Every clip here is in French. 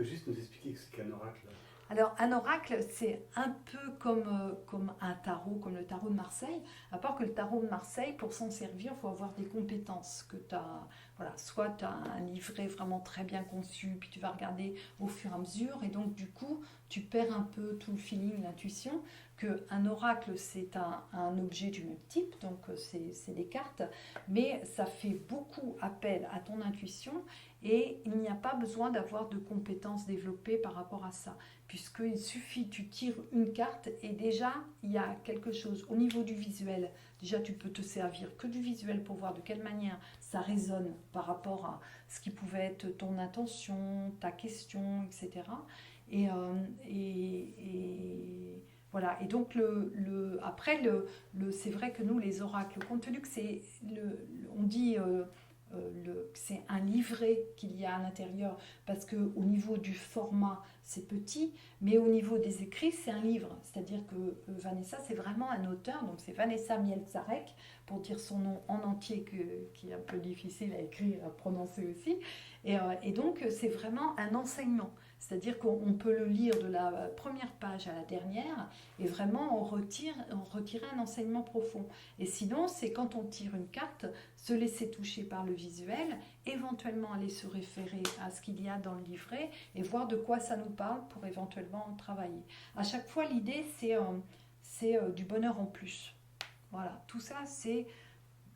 peux juste nous expliquer ce qu'est un oracle? Alors, un oracle, c'est un peu comme un tarot, comme le tarot de Marseille, à part que le tarot de Marseille, pour s'en servir, il faut avoir des compétences que tu as. Voilà, soit tu as un livret vraiment très bien conçu, puis tu vas regarder au fur et à mesure, et donc du coup, tu perds un peu tout le feeling, l'intuition, qu'un oracle, c'est un objet du même type, donc c'est des cartes, mais ça fait beaucoup appel à ton intuition, et il n'y a pas besoin d'avoir de compétences développées par rapport à ça puisqu'il suffit, tu tires une carte et déjà il y a quelque chose au niveau du visuel. Déjà tu peux te servir que du visuel pour voir de quelle manière ça résonne par rapport à ce qui pouvait être ton intention, ta question, etc. Et, voilà. Et donc après c'est vrai que nous les oracles, compte tenu que on dit que c'est un livret qu'il y a à l'intérieur parce que au niveau du format c'est petit, mais au niveau des écrits, c'est un livre. C'est-à-dire que Vanessa, c'est vraiment un auteur, donc c'est Vanessa Mielczarek, pour dire son nom en entier, qui est un peu difficile à écrire, à prononcer aussi. Et donc, c'est vraiment un enseignement. C'est-à-dire qu'on peut le lire de la première page à la dernière, et vraiment on retire un enseignement profond. Et sinon, c'est quand on tire une carte, se laisser toucher par le visuel, éventuellement aller se référer à ce qu'il y a dans le livret, et voir de quoi ça nous parle pour éventuellement travailler. À chaque fois, l'idée, c'est du bonheur en plus. Voilà, tout ça, c'est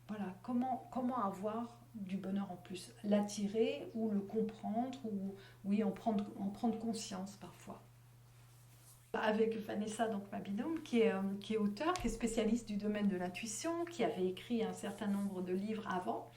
voilà, comment avoir du bonheur en plus. L'attirer ou le comprendre, ou oui, en prendre conscience parfois. Avec Vanessa, donc ma binôme, qui est auteur, qui est spécialiste du domaine de l'intuition, qui avait écrit un certain nombre de livres avant.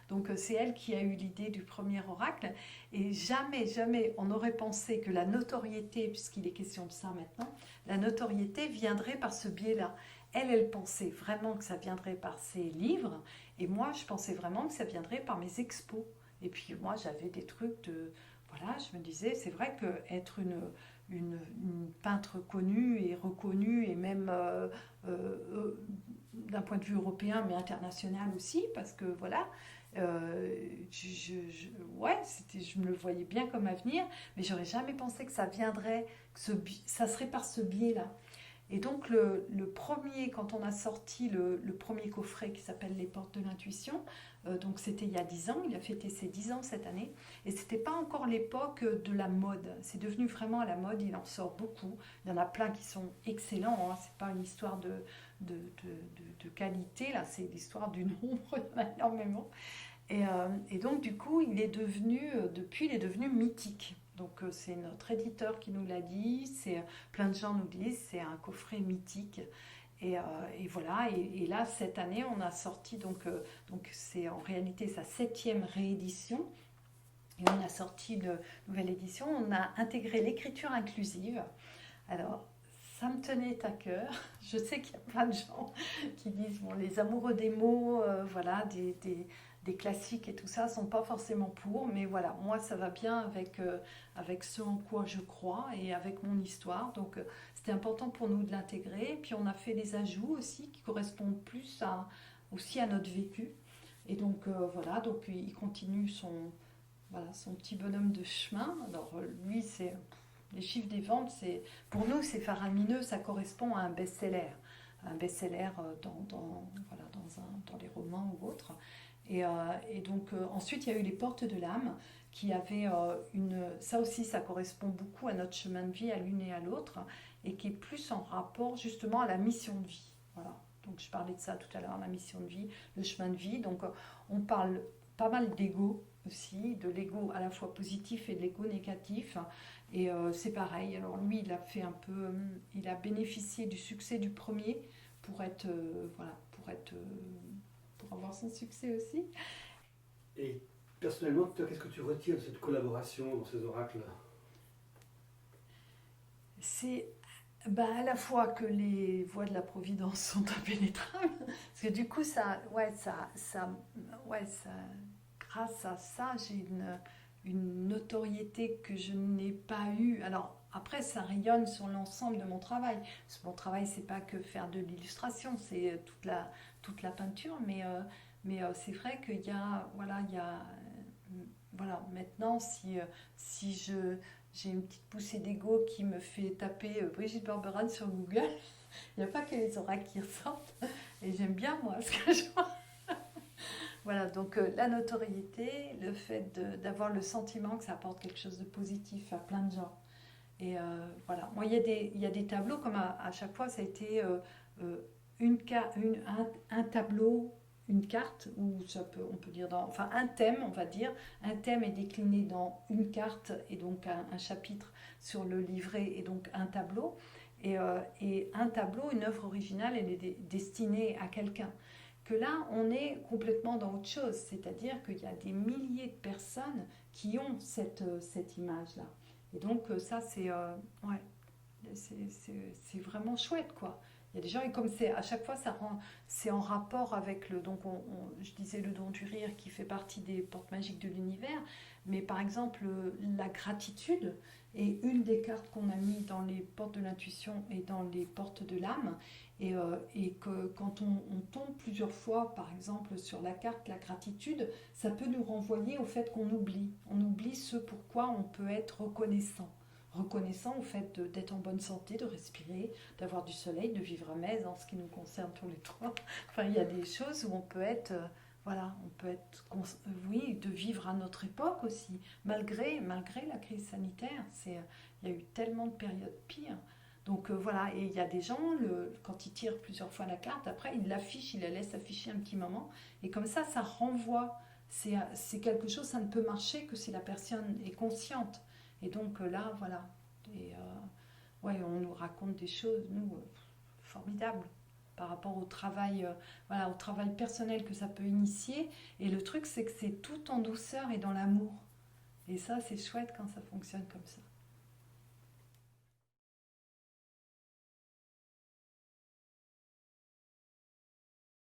Donc c'est elle qui a eu l'idée du premier oracle. Et jamais, jamais on aurait pensé que la notoriété, puisqu'il est question de ça maintenant, la notoriété viendrait par ce biais-là. Elle pensait vraiment que ça viendrait par ses livres. Et moi, je pensais vraiment que ça viendrait par mes expos. Et puis moi, j'avais des trucs de... Voilà, je me disais, c'est vrai qu'être une peintre connue et reconnue, et même d'un point de vue européen, mais international aussi, parce que voilà, ouais, je me le voyais bien comme avenir, mais j'aurais jamais pensé que ça viendrait, ça serait par ce biais-là. Et donc le premier, quand on a sorti le premier coffret qui s'appelle Les Portes de l'Intuition, donc c'était il y a 10 ans, il a fêté ses 10 ans cette année, et c'était pas encore l'époque de la mode, c'est devenu vraiment à la mode, il en sort beaucoup, il y en a plein qui sont excellents, hein. C'est pas une histoire de qualité, là c'est l'histoire du nombre, il y en a énormément. Et donc, du coup, depuis, il est devenu mythique. Donc, c'est notre éditeur qui nous l'a dit, plein de gens nous disent, c'est un coffret mythique. Et, et voilà, et là, cette année, on a sorti, donc c'est en réalité sa 7e réédition. Et on a sorti une nouvelle édition, on a intégré l'écriture inclusive. Alors, ça me tenait à cœur. Je sais qu'il y a plein de gens qui disent, bon, les amoureux des mots, voilà, des classiques et tout ça, sont pas forcément pour, mais voilà, moi ça va bien avec ce en quoi je crois et avec mon histoire. Donc c'était important pour nous de l'intégrer. Puis on a fait des ajouts aussi qui correspondent plus aussi à notre vécu. Et donc voilà, donc il continue voilà, son petit bonhomme de chemin. Alors lui, c'est les chiffres des ventes, pour nous c'est faramineux, ça correspond à un best-seller. Un best-seller voilà, dans les romans ou autres. Et donc ensuite il y a eu les portes de l'âme qui avaient ça aussi ça correspond beaucoup à notre chemin de vie à l'une et à l'autre et qui est plus en rapport justement à la mission de vie. Voilà. Donc je parlais de ça tout à l'heure, la mission de vie, le chemin de vie. Donc on parle pas mal d'ego aussi, de l'ego à la fois positif et de l'ego négatif. Et c'est pareil. Alors lui, il a bénéficié du succès du premier pour être, voilà, pour avoir son succès aussi. Et personnellement, toi, qu'est-ce que tu retires de cette collaboration dans ces oracles? C'est à la fois que les voies de la Providence sont impénétrables, parce que du coup, grâce à ça, j'ai une notoriété que je n'ai pas eue. Alors, après, ça rayonne sur l'ensemble de mon travail. Parce que mon travail, c'est pas que faire de l'illustration, c'est toute la peinture, mais c'est vrai qu'il y a, voilà, il y a, voilà, maintenant, si je j'ai une petite poussée d'ego qui me fait taper Brigitte Barberan sur Google. Il n'y a pas que les oracles qui ressortent. Et j'aime bien, moi, ce que je vois. Voilà, donc la notoriété, le fait d'avoir le sentiment que ça apporte quelque chose de positif à plein de gens. Et voilà, moi, il y a des tableaux, comme à chaque fois, ça a été un tableau, une carte, ou on peut dire enfin un thème, on va dire. Un thème est décliné dans une carte, et donc un chapitre sur le livret, et donc un tableau. Et un tableau, une œuvre originale, elle est destinée à quelqu'un. Que là, on est complètement dans autre chose, c'est-à-dire qu'il y a des milliers de personnes qui ont cette image-là. Et donc ça, ouais, c'est vraiment chouette, quoi. Il y a des gens, et comme c'est à chaque fois, c'est en rapport avec donc je disais le don du rire qui fait partie des portes magiques de l'univers, mais par exemple, la gratitude est une des cartes qu'on a mis dans les portes de l'intuition et dans les portes de l'âme, et que quand on tombe plusieurs fois, par exemple, sur la carte, la gratitude, ça peut nous renvoyer au fait qu'on oublie. On oublie ce pourquoi on peut être reconnaissant au fait d'être en bonne santé, de respirer, d'avoir du soleil, de vivre à Metz, en ce qui nous concerne tous les trois. Enfin, il y a des choses où on peut être, voilà, on peut être, oui, de vivre à notre époque aussi, malgré la crise sanitaire. Il y a eu tellement de périodes pires. Donc voilà, et il y a des gens, quand ils tirent plusieurs fois la carte, après ils l'affichent, ils la laissent afficher un petit moment, et comme ça renvoie. C'est quelque chose, ça ne peut marcher que si la personne est consciente. Et donc là, voilà. Et ouais, on nous raconte des choses, nous, formidables par rapport au travail, voilà, au travail personnel que ça peut initier. Et le truc, c'est que c'est tout en douceur et dans l'amour. Et ça, c'est chouette quand ça fonctionne comme ça.